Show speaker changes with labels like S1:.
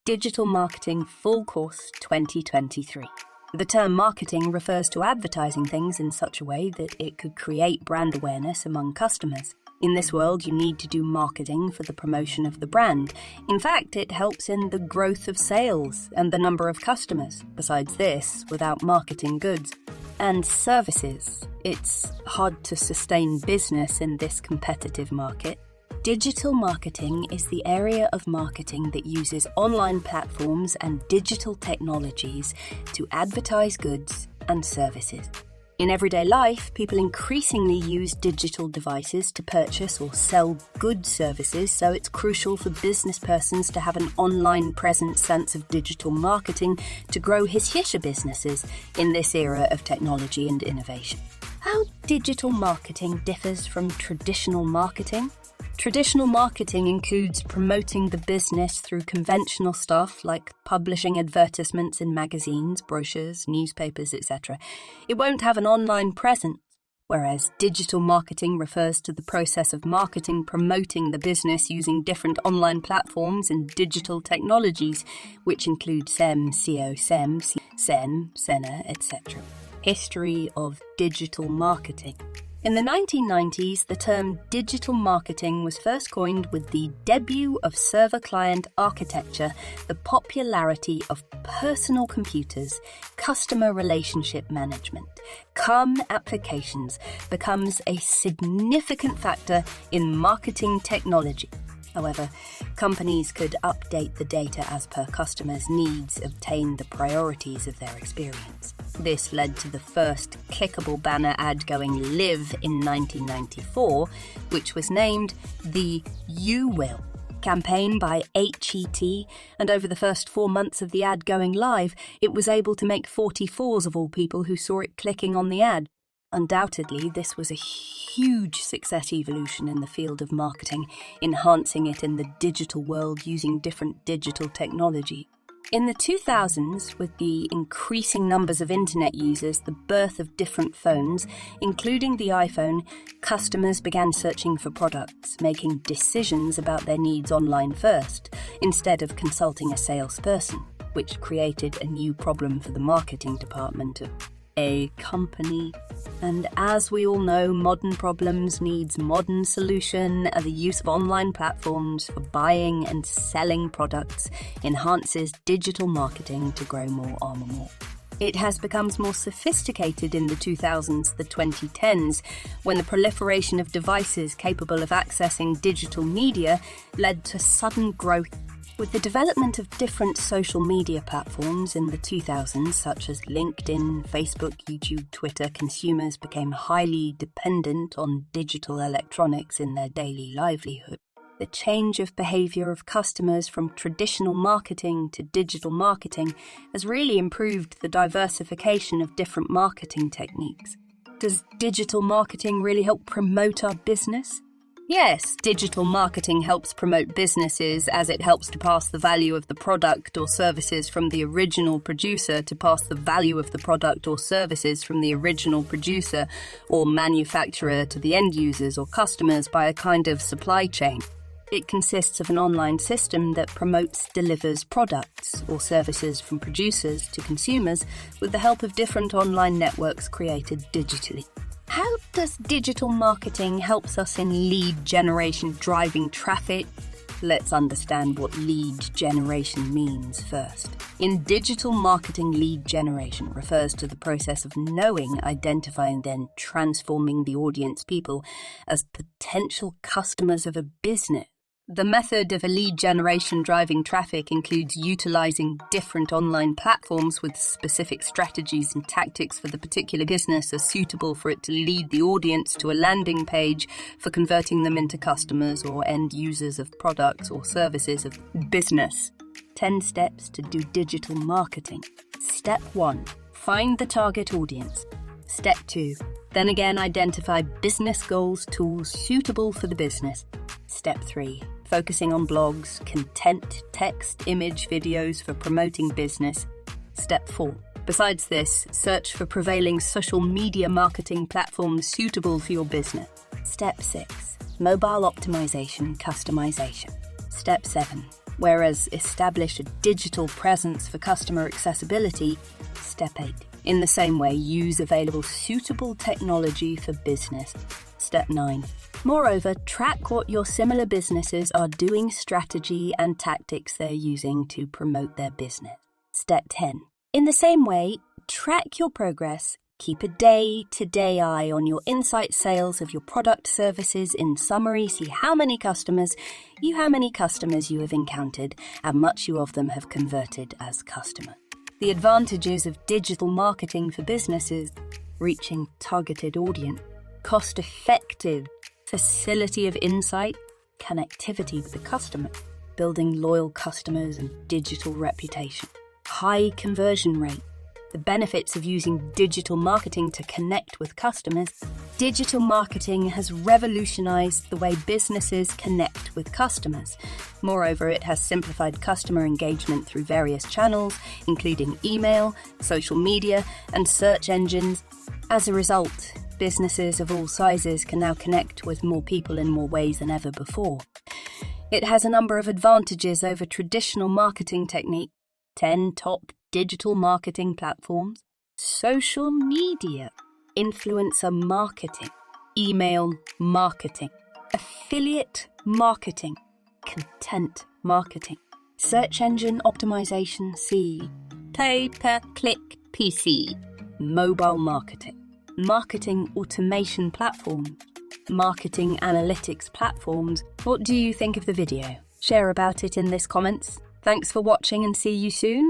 S1: Digital Marketing Full Course 2023. The term marketing refers to advertising things in such a way that it could create brand awareness among customers. In this world, you need to do marketing for the promotion of the brand. In fact, it helps in the growth of sales and the number of customers. Besides this, without marketing goods and services, it's hard to sustain business in this competitive market. Digital marketing is the area of marketing that uses online platforms and digital technologies to advertise goods and services. In everyday life, people increasingly use digital devices to purchase or sell goods services, so it's crucial for business persons to have an online presence sense of digital marketing to grow his businesses in this era of technology and innovation. How digital marketing differs from traditional marketing? Traditional marketing includes promoting the business through conventional stuff like publishing advertisements in magazines, brochures, newspapers, etc. It won't have an online presence, whereas digital marketing refers to the process of marketing, promoting the business using different online platforms and digital technologies, which include SEM, SEO, SEM, SEN, SENA, etc. History of digital marketing. In the 1990s, the term digital marketing was first coined with the debut of server-client architecture, the popularity of personal computers, customer relationship management, CUM applications becomes a significant factor in marketing technology. However, companies could update the data as per customers' needs, obtain the priorities of their experience. This led to the first clickable banner ad going live in 1994, which was named the You Will campaign by HET, and over the first 4 months of the ad going live, it was able to make 44s of all people who saw it clicking on the ad. Undoubtedly, this was a huge success evolution in the field of marketing, enhancing it in the digital world using different digital technology. In the 2000s, with the increasing numbers of internet users, the birth of different phones, including the iPhone, customers began searching for products, making decisions about their needs online first, instead of consulting a salesperson, which created a new problem for the marketing department of a company. And as we all know, modern problems needs modern solution, and the use of online platforms for buying and selling products enhances digital marketing to grow more armor more. It has become more sophisticated in the 2000s, the 2010s, when the proliferation of devices capable of accessing digital media led to sudden growth. With the development of different social media platforms in the 2000s, such as LinkedIn, Facebook, YouTube, Twitter, consumers became highly dependent on digital electronics in their daily livelihood. The change of behavior of customers from traditional marketing to digital marketing has really improved the diversification of different marketing techniques. Does digital marketing really help promote our business? Yes, digital marketing helps promote businesses as it helps to pass the value of the product or services from the original producer to pass the value of the product or services from the original producer or manufacturer to the end users or customers by a kind of supply chain. It consists of an online system that delivers products or services from producers to consumers with the help of different online networks created digitally. How does digital marketing helps us in lead generation driving traffic? Let's understand what lead generation means first. In digital marketing, lead generation refers to the process of knowing, identifying, then transforming the audience people as potential customers of a business. The method of a lead generation driving traffic includes utilizing different online platforms with specific strategies and tactics for the particular business as suitable for it to lead the audience to a landing page for converting them into customers or end users of products or services of business. 10 steps to do digital marketing. Step 1. Find the target audience. Step 2. Then again, identify business goals, tools suitable for the business. Step 3. Focusing on blogs, content, text, image, videos for promoting business. Step 4. Besides this, search for prevailing social media marketing platforms suitable for your business. Step 6. Mobile optimization, customization. Step 7. whereas establish a digital presence for customer accessibility, Step 8. In the same way, use available suitable technology for business, Step 9. Moreover, track what your similar businesses are doing, strategy and tactics they're using to promote their business, Step 10. In the same way, track your progress. Keep a day-to-day eye on your insight sales of your product services. In summary, see how many customers you have encountered, how much you of them have converted as customers. The advantages of digital marketing for businesses: reaching targeted audience, cost-effective, facility of insight, connectivity with the customer, building loyal customers and digital reputation, high conversion rate. The benefits of using digital marketing to connect with customers. Digital marketing has revolutionized the way businesses connect with customers. Moreover, it has simplified customer engagement through various channels, including email, social media, and search engines. As a result, businesses of all sizes can now connect with more people in more ways than ever before. It has a number of advantages over traditional marketing techniques. 10 top digital marketing platforms: social media, influencer marketing, email marketing, affiliate marketing, content marketing, search engine optimization C, pay-per-click PC, mobile marketing, marketing automation platforms, marketing analytics platforms. What do you think of the video? Share about it in the comments. Thanks for watching and see you soon.